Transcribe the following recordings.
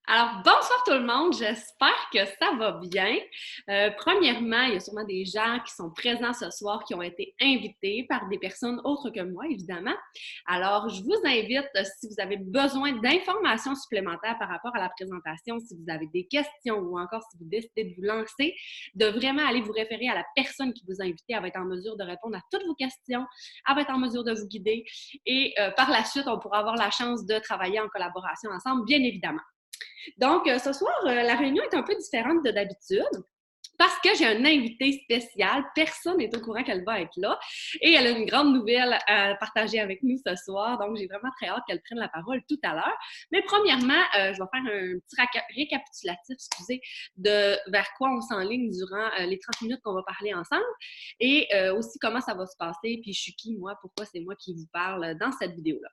Alors, bonsoir tout le monde, j'espère que ça va bien. Premièrement, il y a sûrement des gens qui sont présents ce soir qui ont été invités par des personnes autres que moi, évidemment. Alors, je vous invite, si vous avez besoin d'informations supplémentaires par rapport à la présentation, si vous avez des questions ou encore si vous décidez de vous lancer, de vraiment aller vous référer à la personne qui vous a invité. Elle va être en mesure de répondre à toutes vos questions, elle va être en mesure de vous guider et par la suite, on pourra avoir la chance de travailler en collaboration ensemble, bien évidemment. Donc, ce soir, la réunion est un peu différente de d'habitude. Parce que j'ai un invité spécial, personne n'est au courant qu'elle va être là et elle a une grande nouvelle à partager avec nous ce soir, donc j'ai vraiment très hâte qu'elle prenne la parole tout à l'heure. Mais premièrement, je vais faire un petit récapitulatif, excusez, de vers quoi on s'enligne durant les 30 minutes qu'on va parler ensemble et aussi comment ça va se passer, puis je suis qui, moi, pourquoi c'est moi qui vous parle dans cette vidéo-là.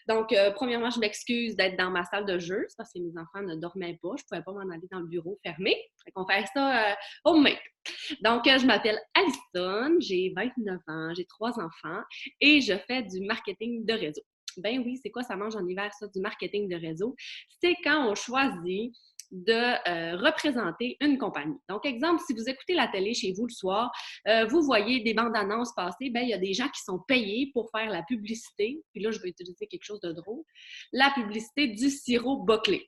Donc, premièrement, je m'excuse d'être dans ma salle de jeu, c'est parce que mes enfants ne dormaient pas. Je ne pouvais pas m'en aller dans le bureau fermé. Fait qu'on fait ça au même. Donc, je m'appelle Alison, j'ai 29 ans, j'ai 3 enfants et je fais du marketing de réseau. Ben oui, c'est quoi ça mange en hiver, ça, du marketing de réseau? C'est quand on choisit de représenter une compagnie. Donc, exemple, si vous écoutez la télé chez vous le soir, vous voyez des bandes annonces passer, ben il y a des gens qui sont payés pour faire la publicité, puis là, je vais utiliser quelque chose de drôle, la publicité du sirop Boclé.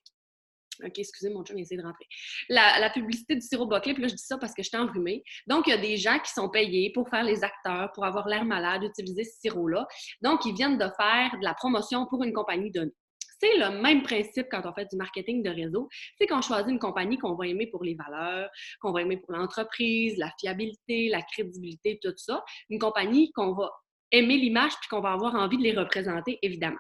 OK, excusez, mon chum, il essaie de rentrer. La publicité du sirop Boclé, puis là, je dis ça parce que je suis enrhumée. Donc, il y a des gens qui sont payés pour faire les acteurs, pour avoir l'air malade, utiliser ce sirop-là. Donc, ils viennent de faire de la promotion pour une compagnie donnée. C'est le même principe quand on fait du marketing de réseau. C'est qu'on choisit une compagnie qu'on va aimer pour les valeurs, qu'on va aimer pour l'entreprise, la fiabilité, la crédibilité, tout ça. Une compagnie qu'on va aimer l'image puis qu'on va avoir envie de les représenter, évidemment.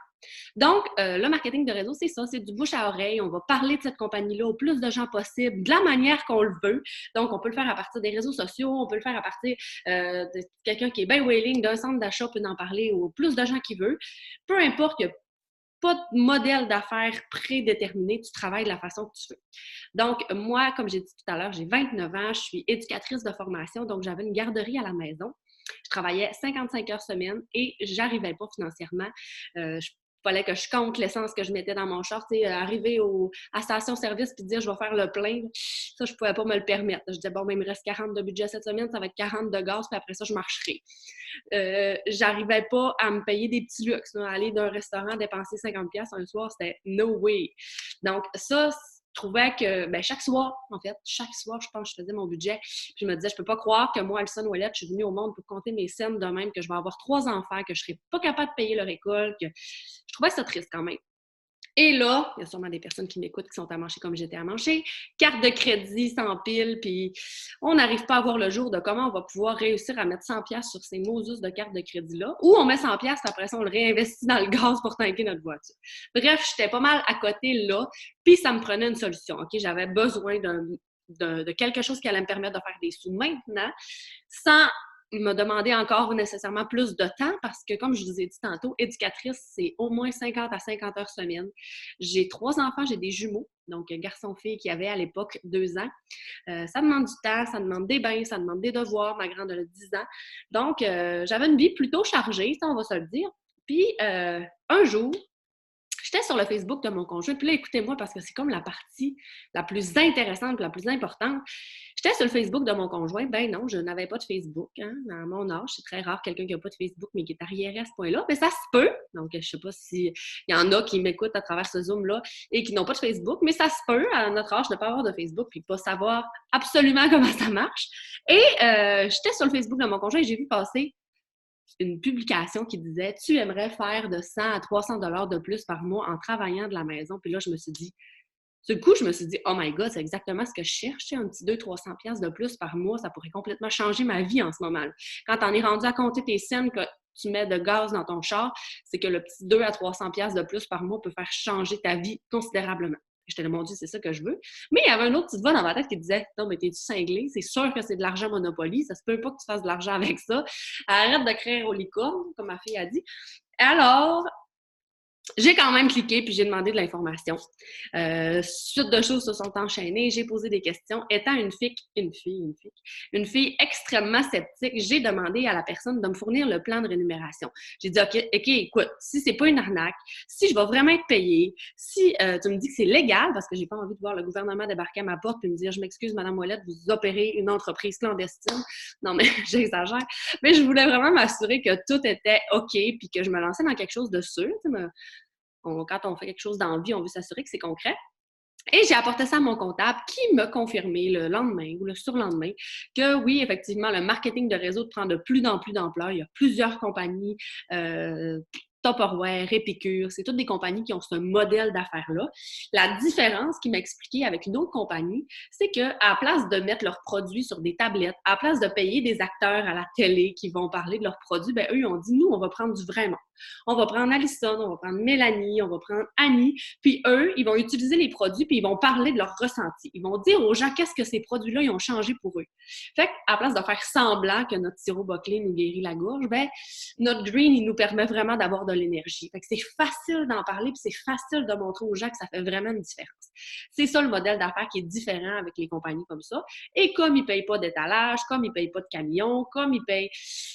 Donc, le marketing de réseau, c'est ça, c'est du bouche à oreille. On va parler de cette compagnie-là au plus de gens possible, de la manière qu'on le veut. Donc, on peut le faire à partir des réseaux sociaux, on peut le faire à partir de quelqu'un qui est bien wailing d'un centre d'achat, peut en parler au plus de gens qui veut. Peu importe, il n'y a pas de modèle d'affaires prédéterminé, tu travailles de la façon que tu veux. Donc, moi, comme j'ai dit tout à l'heure, j'ai 29 ans, je suis éducatrice de formation, donc j'avais une garderie à la maison. Je travaillais 55 heures semaine et j'arrivais pas financièrement. Je fallait que je compte l'essence que je mettais dans mon char. Arriver à station-service puis dire je vais faire le plein, ça, je pouvais pas me le permettre. Je disais, bon, ben, il me reste 40 de budget cette semaine, ça va être 40 de gaz, puis après ça, je marcherai. J'arrivais pas à me payer des petits luxes. Là. Aller d'un restaurant, dépenser 50$ un soir, c'était no way. Donc, ça, je trouvais que chaque soir, en fait, chaque soir, je pense que je faisais mon budget. Puis je me disais, je peux pas croire que moi, Alison Ouellette, je suis venue au monde pour compter mes scènes de même, que je vais avoir 3 enfants, que je serai pas capable de payer leur école, que je trouvais ça triste quand même. Et là, il y a sûrement des personnes qui m'écoutent qui sont à manger comme j'étais à manger. Carte de crédit sans pile, puis on n'arrive pas à voir le jour de comment on va pouvoir réussir à mettre 100$ sur ces Moses de carte de crédit-là. Ou on met 100$, puis après ça, on le réinvestit dans le gaz pour tanker notre voiture. Bref, j'étais pas mal à côté là, puis ça me prenait une solution. OK? J'avais besoin de quelque chose qui allait me permettre de faire des sous maintenant, sans me demander encore nécessairement plus de temps parce que, comme je vous ai dit tantôt, éducatrice, c'est au moins 50 à 50 heures semaine. J'ai 3 enfants, j'ai des jumeaux, donc garçon-fille qui avait à l'époque 2 ans. Ça demande du temps, ça demande des bains, ça demande des devoirs. Ma grande a 10 ans. Donc, j'avais une vie plutôt chargée, ça, on va se le dire. Puis, un jour, j'étais sur le Facebook de mon conjoint, puis là, écoutez-moi, parce que c'est comme la partie la plus intéressante, la plus importante. J'étais sur le Facebook de mon conjoint. Ben non, je n'avais pas de Facebook. Hein, à mon âge, c'est très rare quelqu'un qui n'a pas de Facebook, mais qui est arriéré à ce point-là. Mais ça se peut. Donc, je ne sais pas s'il y en a qui m'écoutent à travers ce Zoom-là et qui n'ont pas de Facebook, mais ça se peut, à notre âge, de ne pas avoir de Facebook et de ne pas savoir absolument comment ça marche. Et j'étais sur le Facebook de mon conjoint et j'ai vu passer une publication qui disait « Tu aimerais faire de 100 à 300$ de plus par mois en travaillant de la maison. » Puis là, je me suis dit, sur le coup, je me suis dit « Oh my God, c'est exactement ce que je cherche. Un petit 200-300$ de plus par mois, ça pourrait complètement changer ma vie en ce moment. » Quand on est rendu à compter tes scènes que tu mets de gaz dans ton char, c'est que le petit 200 à 300$ de plus par mois peut faire changer ta vie considérablement. J'étais là, mon Dieu, c'est ça que je veux. Mais il y avait une autre petite voix dans ma tête qui disait non, mais t'es-tu cinglé? C'est sûr que c'est de l'argent Monopoly. Ça se peut pas que tu fasses de l'argent avec ça. Arrête de créer aux licornes, comme ma fille a dit. Alors, J'ai quand même cliqué, puis j'ai demandé de l'information. Suite de choses se sont enchaînées, j'ai posé des questions. Étant une fille extrêmement sceptique, j'ai demandé à la personne de me fournir le plan de rémunération. J'ai dit, OK, écoute, si c'est pas une arnaque, si je vais vraiment être payée, si tu me dis que c'est légal, parce que j'ai pas envie de voir le gouvernement débarquer à ma porte et me dire, je m'excuse, Madame Ouellette, vous opérez une entreprise clandestine. Non, mais j'exagère. Mais je voulais vraiment m'assurer que tout était OK, puis que je me lançais dans quelque chose de sûr. Quand on fait quelque chose d'envie, on veut s'assurer que c'est concret. Et j'ai apporté ça à mon comptable qui m'a confirmé le lendemain ou le surlendemain que oui, effectivement, le marketing de réseau prend de plus en plus d'ampleur. Il y a plusieurs compagnies, Tupperware, Épicure, c'est toutes des compagnies qui ont ce modèle d'affaires-là. La différence qu'il m'a expliqué avec une autre compagnie, c'est qu'à la place de mettre leurs produits sur des tablettes, à la place de payer des acteurs à la télé qui vont parler de leurs produits, ben eux, ils ont dit, nous, on va prendre du vrai monde. On va prendre Alison, on va prendre Mélanie, on va prendre Annie, puis eux, ils vont utiliser les produits, puis ils vont parler de leur ressenti. Ils vont dire aux gens qu'est-ce que ces produits-là, ils ont changé pour eux. Fait qu'à la place de faire semblant que notre sirop Boclé nous guérit la gorge, ben notre green, il nous permet vraiment d'avoir de l'énergie. Fait que c'est facile d'en parler, puis c'est facile de montrer aux gens que ça fait vraiment une différence. C'est ça le modèle d'affaires qui est différent avec les compagnies comme ça. Et comme ils ne payent pas d'étalage, comme ils ne payent pas de camions, comme ils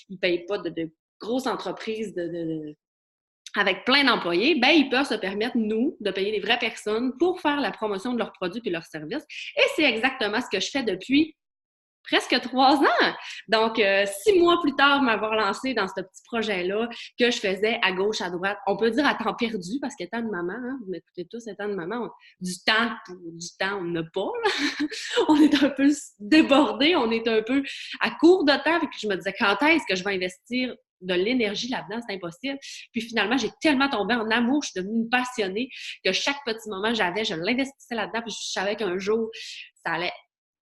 ne payent pas de grosses entreprises avec plein d'employés, ben ils peuvent se permettre, nous, de payer des vraies personnes pour faire la promotion de leurs produits et leurs services. Et c'est exactement ce que je fais depuis presque 3 ans. Donc, 6 mois plus tard, m'avoir lancé dans ce petit projet-là que je faisais à gauche, à droite. On peut dire à temps perdu, parce qu'étant une maman, hein, vous m'écoutez tous, étant une maman, du temps, on n'a pas. Là. On est un peu débordé, on est un peu à court de temps. Fait que je me disais, quand est-ce que je vais investir de l'énergie là-dedans, c'est impossible. Puis finalement, j'ai tellement tombé en amour, je suis devenue une passionnée que chaque petit moment que j'avais, je l'investissais là-dedans, puis je savais qu'un jour, ça allait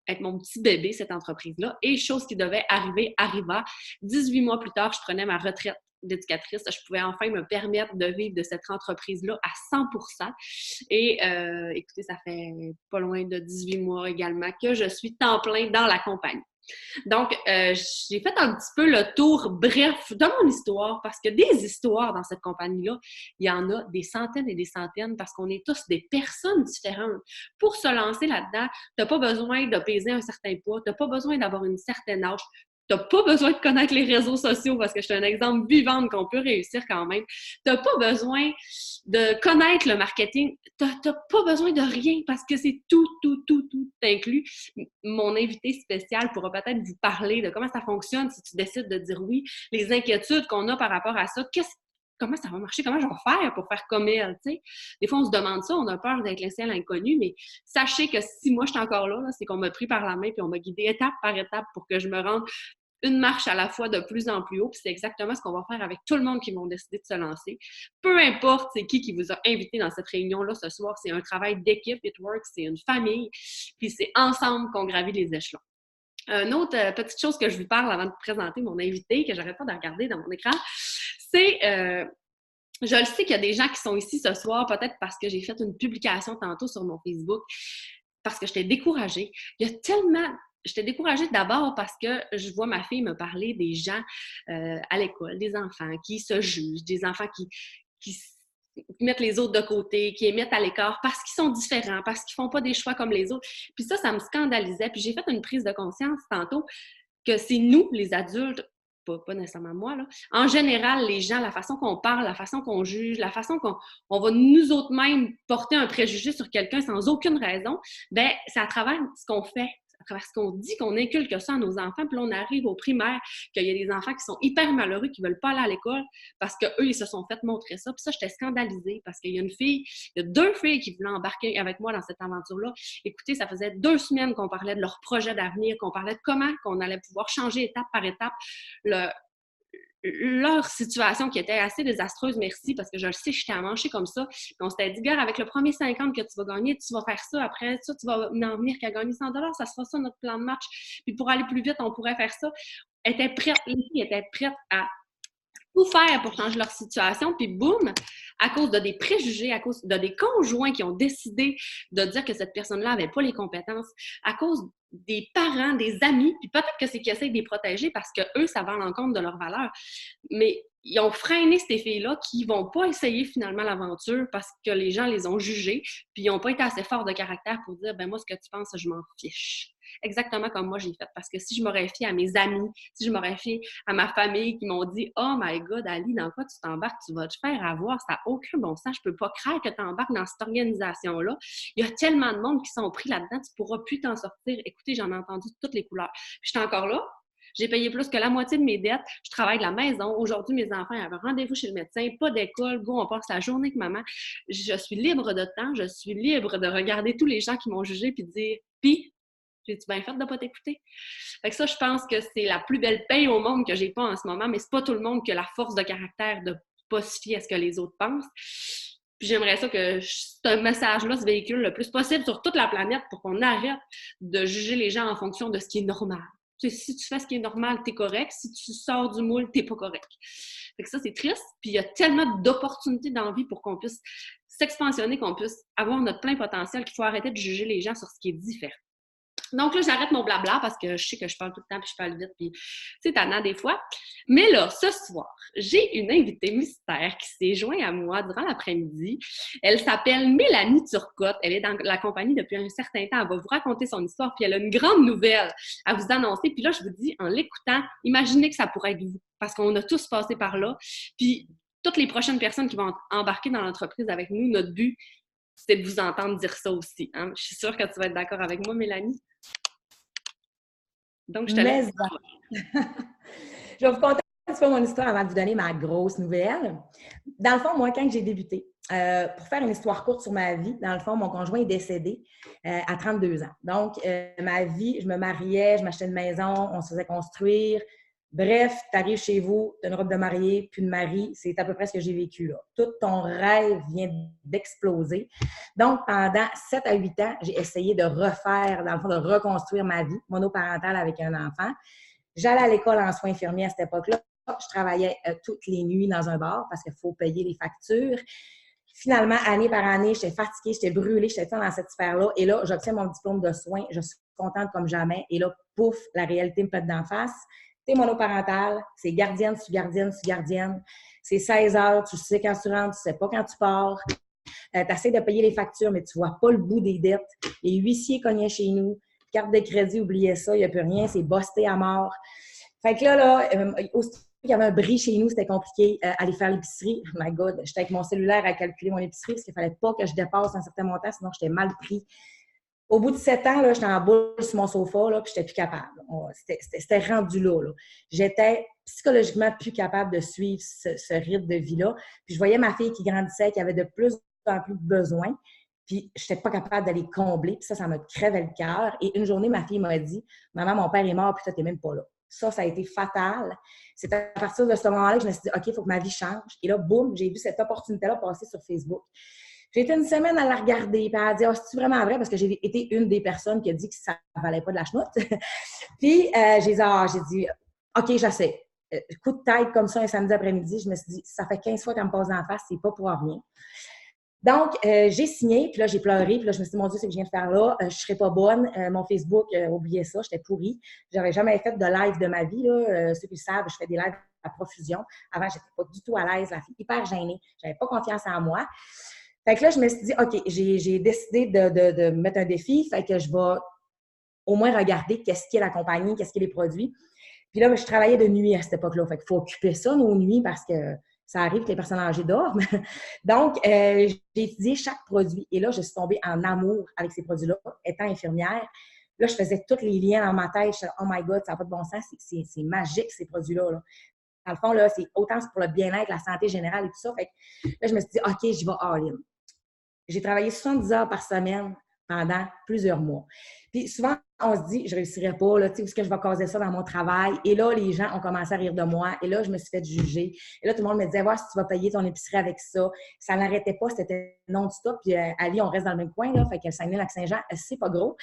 être mon petit bébé, cette entreprise-là. Et chose qui devait arriver, arriva. 18 mois plus tard, je prenais ma retraite d'éducatrice. Je pouvais enfin me permettre de vivre de cette entreprise-là à 100%. Et écoutez, ça fait pas loin de 18 mois également que je suis temps plein dans la compagnie. Donc, j'ai fait un petit peu le tour bref de mon histoire parce que des histoires dans cette compagnie-là, il y en a des centaines et des centaines parce qu'on est tous des personnes différentes. Pour se lancer là-dedans, tu n'as pas besoin de peser un certain poids, tu n'as pas besoin d'avoir une certaine âge, tu n'as pas besoin de connaître les réseaux sociaux parce que je suis un exemple vivant qu'on peut réussir quand même. Tu n'as pas besoin de connaître le marketing. Tu n'as pas besoin de rien parce que c'est tout inclus. Mon invité spécial pourra peut-être vous parler de comment ça fonctionne si tu décides de dire oui, les inquiétudes qu'on a par rapport à ça. Comment ça va marcher? Comment je vais faire pour faire comme elle? T'sais? Des fois, on se demande ça, on a peur d'être laissé à l'inconnu, mais sachez que si moi, je suis encore là, c'est qu'on m'a pris par la main puis on m'a guidé étape par étape pour que je me rende une marche à la fois de plus en plus haut, puis c'est exactement ce qu'on va faire avec tout le monde qui vont décider de se lancer. Peu importe c'est qui vous a invité dans cette réunion-là ce soir, c'est un travail d'équipe, It Works, c'est une famille, puis c'est ensemble qu'on gravit les échelons. Une autre petite chose que je vous parle avant de présenter mon invité, que j'arrête pas de regarder dans mon écran, c'est... je le sais qu'il y a des gens qui sont ici ce soir, peut-être parce que j'ai fait une publication tantôt sur mon Facebook, parce que j'étais découragée. Il y a tellement... J'étais découragée d'abord parce que je vois ma fille me parler des gens à l'école, des enfants qui se jugent, des enfants qui mettent les autres de côté, qui les mettent à l'écart parce qu'ils sont différents, parce qu'ils font pas des choix comme les autres. Puis ça me scandalisait. Puis j'ai fait une prise de conscience tantôt que c'est nous, les adultes, pas nécessairement moi, là. En général, les gens, la façon qu'on parle, la façon qu'on juge, la façon qu'on va nous autres mêmes porter un préjugé sur quelqu'un sans aucune raison, ben c'est à travers ce qu'on fait, à travers ce qu'on dit, qu'on inculque ça à nos enfants. Puis là, on arrive au primaire, qu'il y a des enfants qui sont hyper malheureux, qui veulent pas aller à l'école parce qu'eux, ils se sont fait montrer ça. Puis ça, j'étais scandalisée parce qu'il y a il y a 2 filles qui voulaient embarquer avec moi dans cette aventure-là. Écoutez, ça faisait 2 semaines qu'on parlait de leur projet d'avenir, qu'on parlait de comment qu'on allait pouvoir changer étape par étape leur situation qui était assez désastreuse, merci, parce que je le sais, j'étais à manger comme ça. Puis on s'était dit, gars, avec le premier 50 que tu vas gagner, tu vas faire ça. Après ça, tu vas en venir qu'à gagner 100 $, ça sera ça notre plan de match. Puis pour aller plus vite, on pourrait faire ça. Les filles étaient prêtes à tout faire pour changer leur situation, puis boum, à cause de des préjugés, à cause de des conjoints qui ont décidé de dire que cette personne-là n'avait pas les compétences, à cause des parents, des amis, puis peut-être que c'est qu'ils essaient de les protéger parce que eux, ça va à l'encontre de leurs valeurs. Mais ils ont freiné ces filles-là qui vont pas essayer finalement l'aventure parce que les gens les ont jugées, puis ils n'ont pas été assez forts de caractère pour dire, ben moi, ce que tu penses, je m'en fiche. Exactement comme moi, j'ai fait. Parce que si je m'aurais fié à mes amis, si je m'aurais fié à ma famille qui m'ont dit, oh my God, Ali, dans quoi tu t'embarques, tu vas te faire avoir, ça n'a aucun bon sens, je peux pas croire que tu embarques dans cette organisation-là. Il y a tellement de monde qui sont pris là-dedans, tu pourras plus t'en sortir. Écoutez, j'en ai entendu toutes les couleurs. Puis je suis encore là. J'ai payé plus que la moitié de mes dettes. Je travaille de la maison. Aujourd'hui, mes enfants avaient rendez-vous chez le médecin, pas d'école. Go, on passe la journée avec maman. Je suis libre de temps. Je suis libre de regarder tous les gens qui m'ont jugé puis de dire, puis, j'ai-tu bien fait de ne pas t'écouter? Fait que ça, je pense que c'est la plus belle paye au monde que j'ai pas en ce moment, mais c'est pas tout le monde qui a la force de caractère de pas se fier à ce que les autres pensent. Puis j'aimerais ça que ce message-là se véhicule le plus possible sur toute la planète pour qu'on arrête de juger les gens en fonction de ce qui est normal. Tu sais, si tu fais ce qui est normal, t'es correct. Si tu sors du moule, t'es pas correct. Fait que ça, c'est triste. Puis il y a tellement d'opportunités dans la vie pour qu'on puisse s'expansionner, qu'on puisse avoir notre plein potentiel, qu'il faut arrêter de juger les gens sur ce qui est différent. Donc là, j'arrête mon blabla parce que je sais que je parle tout le temps puis je parle vite puis c'est tannant des fois. Mais là, ce soir, j'ai une invitée mystère qui s'est jointe à moi durant l'après-midi. Elle s'appelle Mélanie Turcotte. Elle est dans la compagnie depuis un certain temps. Elle va vous raconter son histoire puis elle a une grande nouvelle à vous annoncer. Puis là, je vous dis, en l'écoutant, imaginez que ça pourrait être vous parce qu'on a tous passé par là. Puis toutes les prochaines personnes qui vont embarquer dans l'entreprise avec nous, notre but, c'est de vous entendre dire ça aussi. Hein? Je suis sûre que tu vas être d'accord avec moi, Mélanie. Donc, je te laisse. Je vais vous conter un petit peu mon histoire avant de vous donner ma grosse nouvelle. Dans le fond, moi, quand j'ai débuté, pour faire une histoire courte sur ma vie, dans le fond, mon conjoint est décédé à 32 ans. Donc, ma vie, je me mariais, je m'achetais une maison, on se faisait construire. Bref, tu arrives chez vous, tu as une robe de mariée, puis de mari, c'est à peu près ce que j'ai vécu là. Tout ton rêve vient d'exploser. Donc, pendant 7 à 8 ans, j'ai essayé de refaire, dans le fond, de reconstruire ma vie monoparentale avec un enfant. J'allais à l'école en soins infirmiers à cette époque-là. Je travaillais toutes les nuits dans un bar parce qu'il faut payer les factures. Finalement, année par année, j'étais fatiguée, j'étais brûlée, j'étais dans cette sphère-là. Et là, j'obtiens mon diplôme de soins. Je suis contente comme jamais. Et là, pouf, la réalité me pète d'en face. T'es monoparental, c'est gardienne, tu gardienne, tu gardienne. C'est 16 heures, tu sais quand tu rentres, tu sais pas quand tu pars. Tu essaies de payer les factures, mais tu vois pas le bout des dettes. Les huissiers cognaient chez nous. Carte de crédit, oubliez ça, il n'y a plus rien, c'est busté à mort. Fait que là, aussitôt qu'il y avait un bris chez nous, c'était compliqué. Aller faire l'épicerie, oh my God, j'étais avec mon cellulaire à calculer mon épicerie parce qu'il ne fallait pas que je dépasse un certain montant, sinon j'étais mal pris. Au bout de 7 ans, là, j'étais en boule sur mon sofa, là, puis j'étais plus capable. C'était rendu là, là. J'étais psychologiquement plus capable de suivre ce rythme de vie-là. Puis je voyais ma fille qui grandissait, qui avait de plus en plus de besoins. Puis je n'étais pas capable d'aller combler. Puis ça me crevait le cœur. Et une journée, ma fille m'a dit, « Maman, mon père est mort, puis toi, tu n'es même pas là. » Ça a été fatal. C'est à partir de ce moment-là que je me suis dit, OK, il faut que ma vie change. Et là, boum, j'ai vu cette opportunité-là passer sur Facebook. J'ai été une semaine à la regarder, puis elle a dit, c'est vraiment vrai? Parce que j'ai été une des personnes qui a dit que ça ne valait pas de la chenoute. Puis j'ai dit, OK, j'essaie. Coup de tête comme ça un samedi après-midi, je me suis dit, ça fait 15 fois qu'elle me passe en face, c'est pas pour rien. Donc, j'ai signé, puis là, j'ai pleuré, puis là, je me suis dit, mon Dieu, ce que je viens de faire là, je ne serais pas bonne. Mon Facebook, oubliez ça, j'étais pourrie. J'avais jamais fait de live de ma vie, là. Ceux qui le savent, je fais des lives à profusion. Avant, je n'étais pas du tout à l'aise, la fille hyper gênée. Je n'avais pas confiance en moi. Fait que là, je me suis dit, OK, j'ai décidé de mettre un défi, fait que je vais au moins regarder qu'est-ce qu'est la compagnie, qu'est-ce qu'est les produits. Puis là, je travaillais de nuit à cette époque-là. Fait qu'il faut occuper ça, nos nuits, parce que ça arrive que les personnes âgées dorment. Donc, j'ai étudié chaque produit. Et là, je suis tombée en amour avec ces produits-là, étant infirmière. Là, je faisais tous les liens dans ma tête. Je disais, oh my God, ça n'a pas de bon sens. C'est magique, ces produits-là. Là. Dans le fond, là, c'est autant pour le bien-être, la santé générale et tout ça. Fait que là, je me suis dit, OK, j'y vais all-in. J'ai travaillé 70 heures par semaine pendant plusieurs mois. Puis souvent, on se dit, je ne réussirai pas, là, tu sais, est-ce que je vais causer ça dans mon travail? Et là, les gens ont commencé à rire de moi. Et là, je me suis fait juger. Et là, tout le monde me disait, voir si tu vas payer ton épicerie avec ça. Ça n'arrêtait pas, c'était non-stop. Puis à Lyon, on reste dans le même coin, là. Fait que Saguenay-Lac-Saint-Jean, c'est pas gros.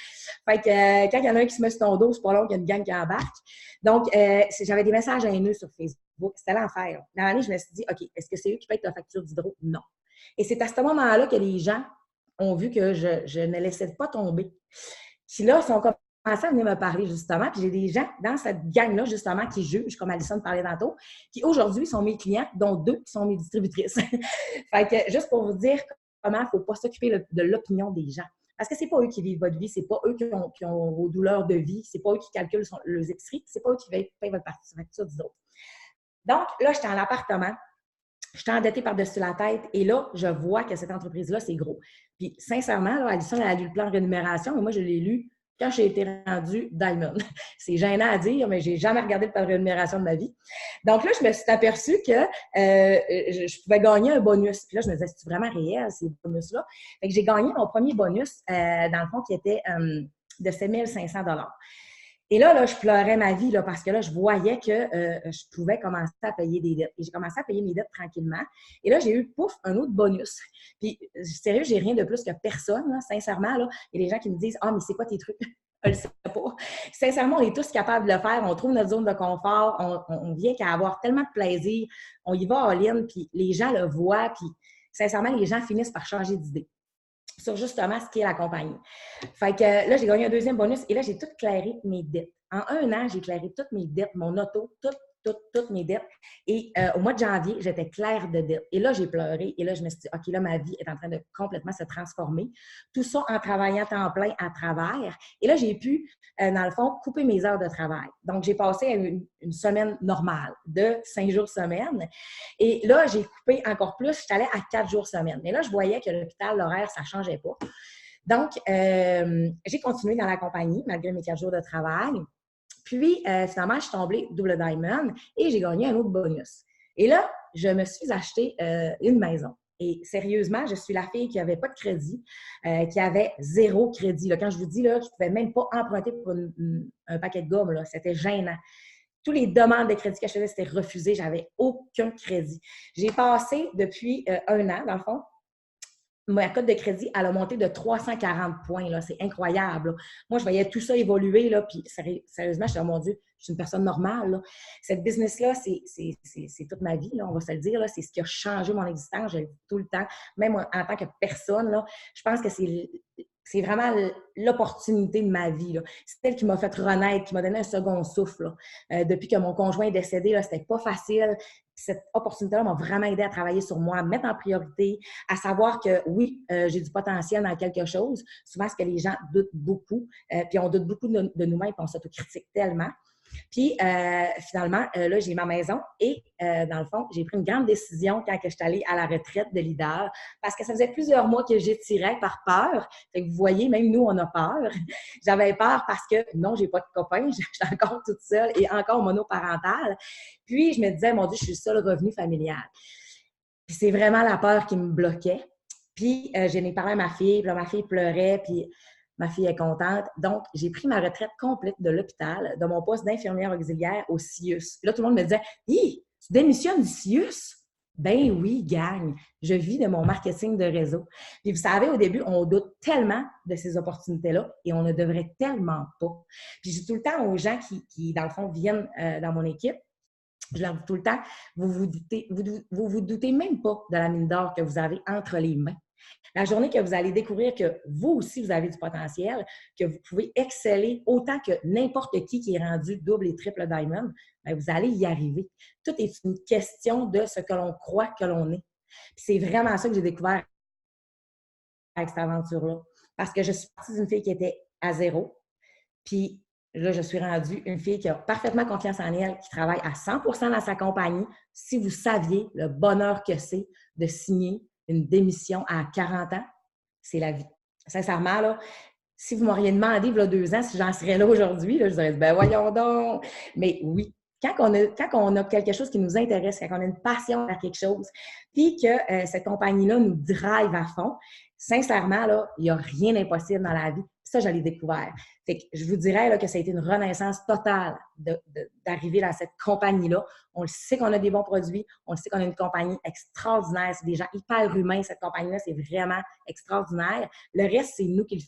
Fait que quand il y en a un qui se met sur ton dos, c'est pas long qu'il y a une gang qui embarque. Donc, j'avais des messages haineux sur Facebook. C'était l'enfer. Dans l'année, je me suis dit, OK, est-ce que c'est eux qui payent ta facture d'hydro? Non. Et c'est à ce moment-là que les gens ont vu que je ne laissais pas tomber. Puis là, ils ont à venir me parler, justement. Puis j'ai des gens dans cette gang-là, justement, qui jugent, comme Alison parlait tantôt, qui aujourd'hui sont mes clients, dont 2 qui sont mes distributrices. Fait que, juste pour vous dire comment il ne faut pas s'occuper de l'opinion des gens. Parce que c'est pas eux qui vivent votre vie, c'est pas eux qui ont vos douleurs de vie, c'est pas eux qui calculent leurs épiceries, c'est pas eux qui payent votre facture des autres. Donc, là, j'étais en appartement, j'étais endettée par-dessus la tête et là, je vois que cette entreprise-là, c'est gros. Puis, sincèrement, là, Alison, elle a lu le plan de rémunération, mais moi, je l'ai lu quand j'ai été rendue Diamond. C'est gênant à dire, mais j'ai jamais regardé le plan de rémunération de ma vie. Donc là, je me suis aperçue que je pouvais gagner un bonus. Puis là, je me disais, c'est vraiment réel, ces bonus-là? Fait que j'ai gagné mon premier bonus, dans le fond, qui était de 7 500 $. Et là, je pleurais ma vie là, parce que là, je voyais que je pouvais commencer à payer des dettes. Et j'ai commencé à payer mes dettes tranquillement. Et là, j'ai eu, pouf, un autre bonus. Puis, sérieux, j'ai rien de plus que personne, là, sincèrement. Là. Il y a des gens qui me disent « Ah, mais c'est quoi tes trucs? » Je ne le sais pas. Sincèrement, on est tous capables de le faire. On trouve notre zone de confort. On vient qu'à avoir tellement de plaisir. On y va en ligne, puis les gens le voient. Puis, sincèrement, les gens finissent par changer d'idée sur justement ce qui est la compagnie. Fait que là, j'ai gagné un deuxième bonus et là, j'ai tout clairé mes dettes. En 1 an, j'ai clairé toutes mes dettes, mon auto, toutes mes dettes. Et au mois de janvier, j'étais claire de dettes. Et là, j'ai pleuré. Et là, je me suis dit, OK, là, ma vie est en train de complètement se transformer. Tout ça en travaillant temps plein à travers. Et là, j'ai pu, dans le fond, couper mes heures de travail. Donc, j'ai passé à une semaine normale de 5 jours semaine. Et là, j'ai coupé encore plus. Je suis allée à 4 jours semaine. Mais là, je voyais que l'hôpital, l'horaire, ça ne changeait pas. Donc, j'ai continué dans la compagnie, malgré mes 4 jours de travail. Puis, finalement, je suis tombée double diamond et j'ai gagné un autre bonus. Et là, je me suis acheté une maison. Et sérieusement, je suis la fille qui n'avait pas de crédit, qui avait 0 crédit. Là, quand je vous dis, là, je ne pouvais même pas emprunter pour un paquet de gomme. C'était gênant. Toutes les demandes de crédit que je faisais, c'était refusé. Je n'avais aucun crédit. J'ai passé depuis 1 an, dans le fond, ma cote de crédit, elle a monté de 340 points. Là. C'est incroyable. Là. Moi, je voyais tout ça évoluer. Là, puis sérieusement, je suis dit, oh mon Dieu, je suis une personne normale. Là. Cette business-là, c'est toute ma vie, là, on va se le dire. Là. C'est ce qui a changé mon existence. Je le dis tout le temps. Même en tant que personne, là, je pense que c'est vraiment l'opportunité de ma vie. C'est elle qui m'a fait renaître, qui m'a donné un second souffle. Depuis que mon conjoint est décédé, c'était pas facile. Cette opportunité-là m'a vraiment aidé à travailler sur moi, à me mettre en priorité, à savoir que oui, j'ai du potentiel dans quelque chose. Souvent, c'est que les gens doutent beaucoup, puis on doute beaucoup de nous-mêmes, puis on s'autocritique tellement. Puis, finalement, là, j'ai ma maison et, dans le fond, j'ai pris une grande décision quand je suis allée à la retraite de leader parce que ça faisait plusieurs mois que j'étirais par peur. Fait que vous voyez, même nous, on a peur. J'avais peur parce que, non, j'ai pas de copain, j'étais encore toute seule et encore monoparentale. Puis, je me disais, mon Dieu, je suis le seul revenu familial. Puis, c'est vraiment la peur qui me bloquait. Puis, j'en ai parlé à ma fille, puis là, ma fille pleurait, puis ma fille est contente. Donc, j'ai pris ma retraite complète de l'hôpital, de mon poste d'infirmière auxiliaire au CIUS. Puis là, tout le monde me disait « Hi, tu démissionnes du CIUS? » Ben oui, gang, je vis de mon marketing de réseau. Puis vous savez, au début, on doute tellement de ces opportunités-là et on ne devrait tellement pas. Puis je dis tout le temps aux gens qui dans le fond, viennent dans mon équipe, je leur dis tout le temps, vous vous doutez même pas de la mine d'or que vous avez entre les mains. La journée que vous allez découvrir que vous aussi, vous avez du potentiel, que vous pouvez exceller autant que n'importe qui est rendu double et triple diamond, bien, vous allez y arriver. Tout est une question de ce que l'on croit que l'on est. Puis c'est vraiment ça que j'ai découvert avec cette aventure-là. Parce que je suis partie d'une fille qui était à 0, puis là, je suis rendue une fille qui a parfaitement confiance en elle, qui travaille à 100% dans sa compagnie. Si vous saviez le bonheur que c'est de signer une démission à 40 ans, c'est la vie. Sincèrement, là, si vous m'auriez demandé, il y a 2 ans, si j'en serais là aujourd'hui, là, je dirais, ben voyons donc. Mais oui, quand on a quelque chose qui nous intéresse, quand on a une passion à quelque chose, puis que cette compagnie-là nous drive à fond, sincèrement, là, il n'y a rien d'impossible dans la vie. Ça, je l'ai découvert. Fait que je vous dirais là, que ça a été une renaissance totale d'arriver dans cette compagnie-là. On le sait qu'on a des bons produits, on le sait qu'on a une compagnie extraordinaire, c'est des gens hyper humains, cette compagnie-là, c'est vraiment extraordinaire. Le reste, c'est nous qui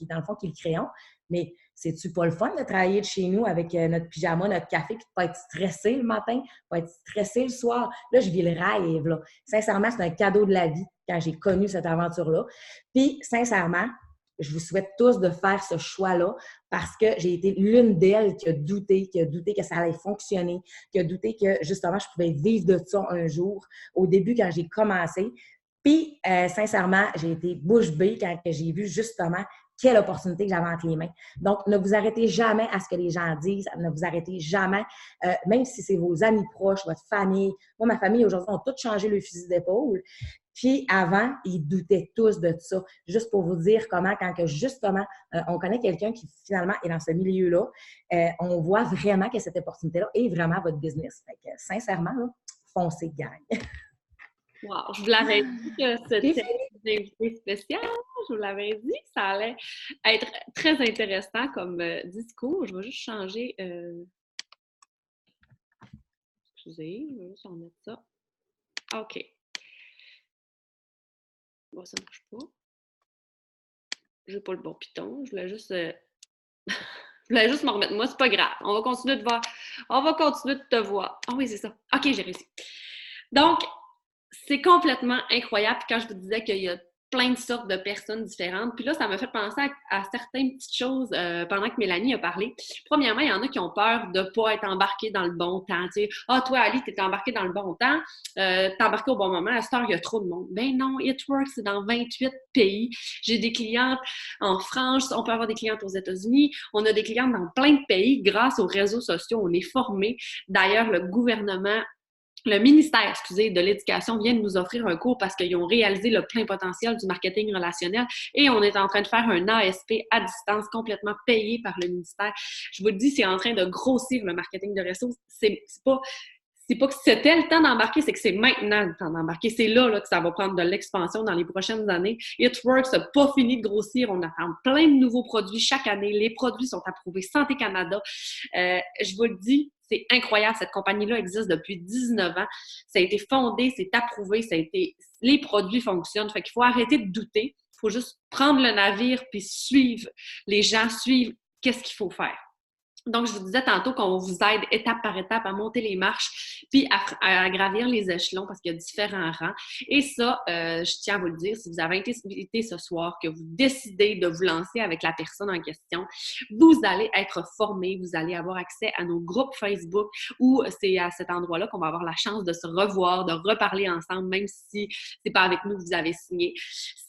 dans le fond, qui le créons. Mais c'est-tu pas le fun de travailler de chez nous avec notre pyjama, notre café, puis de pas être stressé le matin, pas être stressé le soir? Là, je vis le rêve, là. Sincèrement, c'est un cadeau de la vie quand j'ai connu cette aventure-là. Puis, sincèrement, je vous souhaite tous de faire ce choix-là parce que j'ai été l'une d'elles qui a douté que ça allait fonctionner, qui a douté que, justement, je pouvais vivre de ça un jour. Au début, quand j'ai commencé, puis, sincèrement, j'ai été bouche bée quand j'ai vu justement quelle opportunité que j'avais entre les mains. Donc, ne vous arrêtez jamais à ce que les gens disent, ne vous arrêtez jamais, même si c'est vos amis proches, votre famille. Moi, ma famille, aujourd'hui, ont tous changé le fusil d'épaule. Puis avant, ils doutaient tous de ça. Juste pour vous dire comment, quand que justement, on connaît quelqu'un qui finalement est dans ce milieu-là, on voit vraiment que cette opportunité-là est vraiment votre business. Fait que, sincèrement, là, foncez, gang. Wow, je vous l'avais dit que J'ai c'était fini. une invitée spéciale. Je vous l'avais dit, ça allait être très intéressant comme discours. Je vais juste changer. Excusez, je vais juste remettre ça. OK. Bon, ça marche pas. Je n'ai pas le bon piton. Je voulais juste. Je voulais juste me remettre. Moi, c'est pas grave. On va continuer de voir. On va continuer de te voir. Ah oui, c'est ça. OK, j'ai réussi. Donc, c'est complètement incroyable. Puis quand je vous disais qu'il y a plein de sortes de personnes différentes, puis là, ça m'a fait penser à certaines petites choses pendant que Mélanie a parlé. Premièrement, il y en a qui ont peur de ne pas être embarqués dans le bon temps. Tu sais, ah, toi, Ali, tu es embarqué dans le bon temps, t'es embarqué au bon moment, à cette heure, il y a trop de monde. Ben non, It Works, c'est dans 28 pays. J'ai des clientes en France, on peut avoir des clientes aux États-Unis, on a des clientes dans plein de pays grâce aux réseaux sociaux, on est formés. D'ailleurs, le ministère, excusez, de l'Éducation vient de nous offrir un cours parce qu'ils ont réalisé le plein potentiel du marketing relationnel et on est en train de faire un ASP à distance complètement payé par le ministère. Je vous le dis, c'est en train de grossir le marketing de réseau. C'est pas que c'était le temps d'embarquer, c'est que c'est maintenant le temps d'embarquer. C'est là que ça va prendre de l'expansion dans les prochaines années. It Works n'a pas fini de grossir. On attend plein de nouveaux produits chaque année. Les produits sont approuvés Santé Canada. Je vous le dis, c'est incroyable. Cette compagnie-là existe depuis 19 ans. Ça a été fondé, c'est approuvé, les produits fonctionnent. Fait qu'il faut arrêter de douter. Il faut juste prendre le navire puis suivre les gens, suivre qu'est-ce qu'il faut faire. Donc, je vous disais tantôt qu'on vous aide étape par étape à monter les marches puis à gravir les échelons parce qu'il y a différents rangs. Et ça, je tiens à vous le dire, si vous avez été invité ce soir, que vous décidez de vous lancer avec la personne en question, vous allez être formé, vous allez avoir accès à nos groupes Facebook où c'est à cet endroit-là qu'on va avoir la chance de se revoir, de reparler ensemble, même si c'est pas avec nous que vous avez signé.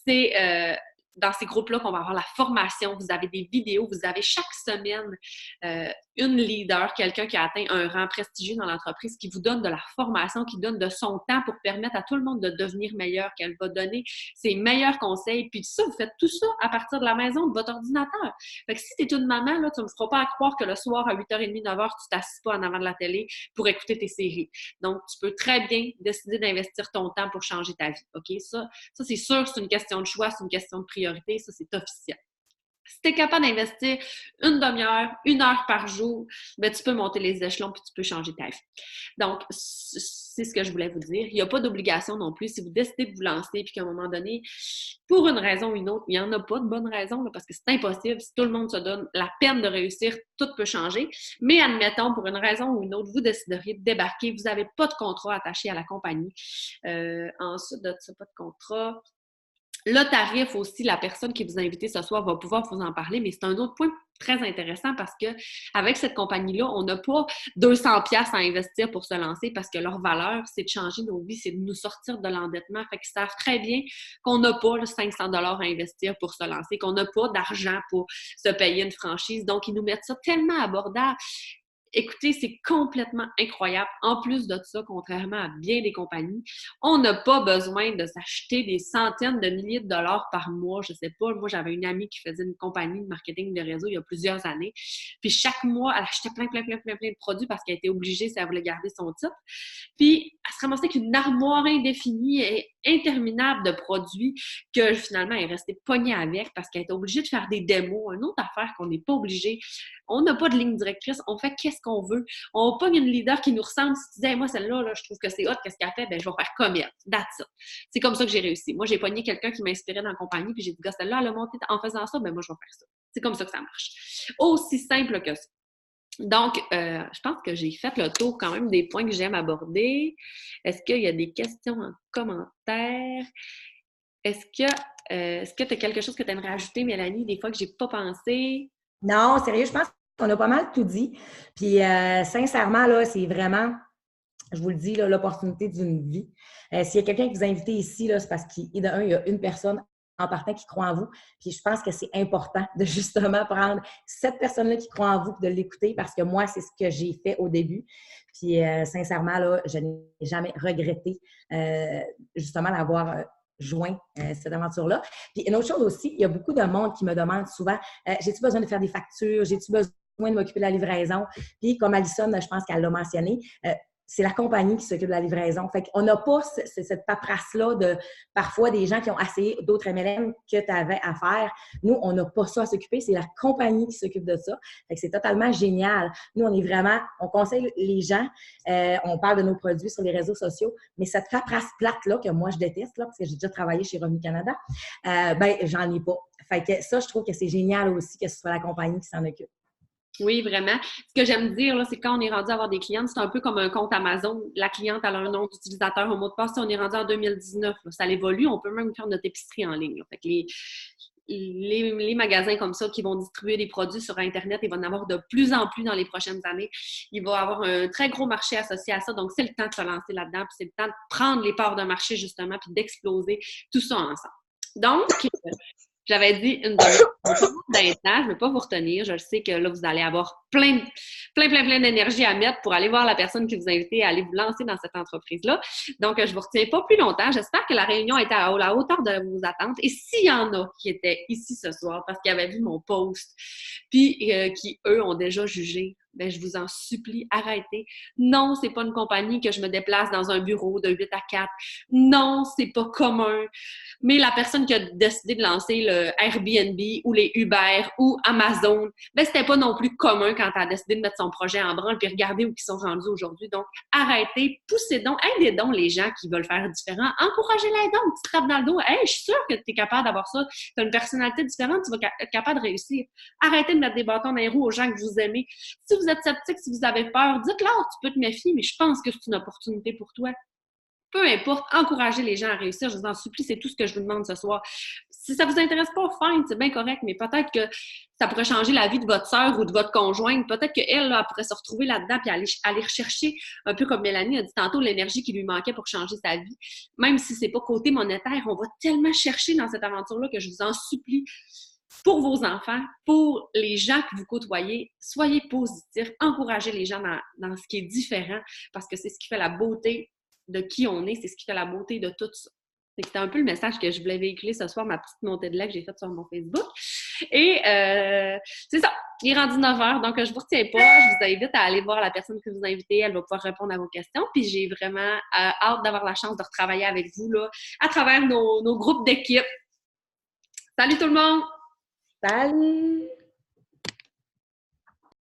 C'est dans ces groupes-là qu'on va avoir la formation, vous avez des vidéos, vous avez chaque semaine une leader, quelqu'un qui a atteint un rang prestigieux dans l'entreprise, qui vous donne de la formation, qui donne de son temps pour permettre à tout le monde de devenir meilleur, qu'elle va donner ses meilleurs conseils. Puis ça, vous faites tout ça à partir de la maison, de votre ordinateur. Fait que si tu es une maman, là, tu ne me feras pas croire que le soir à 8h30, 9h, tu t'assis pas en avant de la télé pour écouter tes séries. Donc, tu peux très bien décider d'investir ton temps pour changer ta vie. OK? Ça c'est sûr, c'est une question de choix, c'est une question de priorité, ça, c'est officiel. Si tu es capable d'investir une demi-heure, 1 heure par jour, ben, tu peux monter les échelons puis tu peux changer ta vie. Donc, c'est ce que je voulais vous dire. Il n'y a pas d'obligation non plus. Si vous décidez de vous lancer puis qu'à un moment donné, pour une raison ou une autre, il n'y en a pas de bonne raison là, parce que c'est impossible. Si tout le monde se donne la peine de réussir, tout peut changer. Mais admettons, pour une raison ou une autre, vous décideriez de débarquer. Vous n'avez pas de contrat attaché à la compagnie. Ensuite de ça, pas de contrat. Le tarif aussi, la personne qui vous a invité ce soir va pouvoir vous en parler, mais c'est un autre point très intéressant parce que avec cette compagnie-là, on n'a pas 200 pièces à investir pour se lancer parce que leur valeur, c'est de changer nos vies, c'est de nous sortir de l'endettement. Fait qu'ils savent très bien qu'on n'a pas le 500 $ à investir pour se lancer, qu'on n'a pas d'argent pour se payer une franchise. Donc, ils nous mettent ça tellement abordable. Écoutez, c'est complètement incroyable. En plus de ça, contrairement à bien des compagnies, on n'a pas besoin de s'acheter des centaines de milliers de dollars par mois. Je sais pas, moi, j'avais une amie qui faisait une compagnie de marketing de réseau il y a plusieurs années. Puis chaque mois, elle achetait plein de produits parce qu'elle était obligée si elle voulait garder son titre. Puis elle se ramassait avec une armoire indéfinie et interminable de produits que finalement, elle est restée pognée avec parce qu'elle était obligée de faire des démos. Une autre affaire qu'on n'est pas obligé. On n'a pas de ligne directrice. On fait qu'est-ce qu'on veut. On pogne une leader qui nous ressemble. Si tu disais, hey, moi, celle-là, là, je trouve que c'est hot, qu'est-ce qu'elle fait? Ben, je vais faire comme elle. That's it. C'est comme ça que j'ai réussi. Moi, j'ai pogné quelqu'un qui m'inspirait dans la compagnie, puis j'ai dit, gars, celle-là, elle a monté en faisant ça, ben, moi, je vais faire ça. C'est comme ça que ça marche. Aussi simple que ça. Donc, je pense que j'ai fait le tour quand même des points que j'aime aborder. Est-ce qu'il y a des questions en commentaire? Est-ce que Est-ce que tu as quelque chose que tu aimerais ajouter, Mélanie, des fois que j'ai pas pensé? Non, sérieux, je pense qu'on a pas mal tout dit. Puis, sincèrement, là, c'est vraiment, je vous le dis, là, l'opportunité d'une vie. S'il y a quelqu'un qui vous a invité ici, là, c'est parce qu'il y a une personne en partant qui croit en vous. Puis je pense que c'est important de justement prendre cette personne-là qui croit en vous et de l'écouter parce que moi, c'est ce que j'ai fait au début. Puis sincèrement, là, je n'ai jamais regretté justement d'avoir joint cette aventure-là. Puis une autre chose aussi, il y a beaucoup de monde qui me demande souvent, j'ai-tu besoin de faire des factures? J'ai-tu besoin de m'occuper de la livraison? Puis comme Alison, je pense qu'elle l'a mentionné, c'est la compagnie qui s'occupe de la livraison. Fait qu'on n'a pas cette paperasse-là de parfois des gens qui ont essayé d'autres MLM que tu avais à faire. Nous, on n'a pas ça à s'occuper. C'est la compagnie qui s'occupe de ça. Fait que c'est totalement génial. Nous, on conseille les gens, on parle de nos produits sur les réseaux sociaux, mais cette paperasse plate-là, que moi, je déteste, là, parce que j'ai déjà travaillé chez Revenu Canada, ben, j'en ai pas. Fait que ça, je trouve que c'est génial aussi que ce soit la compagnie qui s'en occupe. Oui, vraiment. Ce que j'aime dire, là, c'est quand on est rendu à avoir des clientes, c'est un peu comme un compte Amazon. La cliente, elle a un nom d'utilisateur, un mot de passe. Si on est rendu en 2019, là, ça évolue. On peut même faire notre épicerie en ligne. Là. Fait que les magasins comme ça qui vont distribuer des produits sur Internet, il va en avoir de plus en plus dans les prochaines années. Il va y avoir un très gros marché associé à ça. Donc, c'est le temps de se lancer là-dedans. Puis c'est le temps de prendre les parts de marché, justement, puis d'exploser tout ça ensemble. Donc, j'avais dit une demi-heure d'instant, je ne vais pas vous retenir. Je sais que là, vous allez avoir plein d'énergie à mettre pour aller voir la personne qui vous a invité à aller vous lancer dans cette entreprise-là. Donc, je ne vous retiens pas plus longtemps. J'espère que la réunion était à la hauteur de vos attentes. Et s'il y en a qui étaient ici ce soir parce qu'ils avaient vu mon post, puis qui, eux, ont déjà jugé, ben, je vous en supplie, arrêtez. Non, c'est pas une compagnie que je me déplace dans un bureau de 8 à 4. Non, c'est pas commun. Mais la personne qui a décidé de lancer le Airbnb ou les Uber ou Amazon, ben, c'était pas non plus commun quand elle a décidé de mettre son projet en branle puis regarder où ils sont rendus aujourd'hui. Donc, arrêtez, poussez donc, aidez donc les gens qui veulent faire différent. Encouragez-les donc, tu tapes dans le dos. Hey, je suis sûre que tu es capable d'avoir ça. Tu as une personnalité différente, tu vas être capable de réussir. Arrêtez de mettre des bâtons dans les roues aux gens que vous aimez. Si vous êtes sceptique, si vous avez peur, dites-leur, tu peux te méfier, mais je pense que c'est une opportunité pour toi. Peu importe, encouragez les gens à réussir. Je vous en supplie, c'est tout ce que je vous demande ce soir. Si ça ne vous intéresse pas, fine, c'est bien correct, mais peut-être que ça pourrait changer la vie de votre sœur ou de votre conjointe. Peut-être qu'elle, là, elle pourrait se retrouver là-dedans et aller rechercher, un peu comme Mélanie a dit tantôt, l'énergie qui lui manquait pour changer sa vie. Même si ce n'est pas côté monétaire, on va tellement chercher dans cette aventure-là que je vous en supplie. Pour vos enfants, pour les gens que vous côtoyez, soyez positifs, encouragez les gens dans ce qui est différent parce que c'est ce qui fait la beauté de qui on est, c'est ce qui fait la beauté de tout ça. C'était un peu le message que je voulais véhiculer ce soir, ma petite montée de lait que j'ai faite sur mon Facebook. Et c'est ça, il est rendu 9 heures, donc je ne vous retiens pas. Je vous invite à aller voir la personne que vous invitez. Elle va pouvoir répondre à vos questions. Puis j'ai vraiment hâte d'avoir la chance de retravailler avec vous là, à travers nos groupes d'équipe. Salut tout le monde! Salut!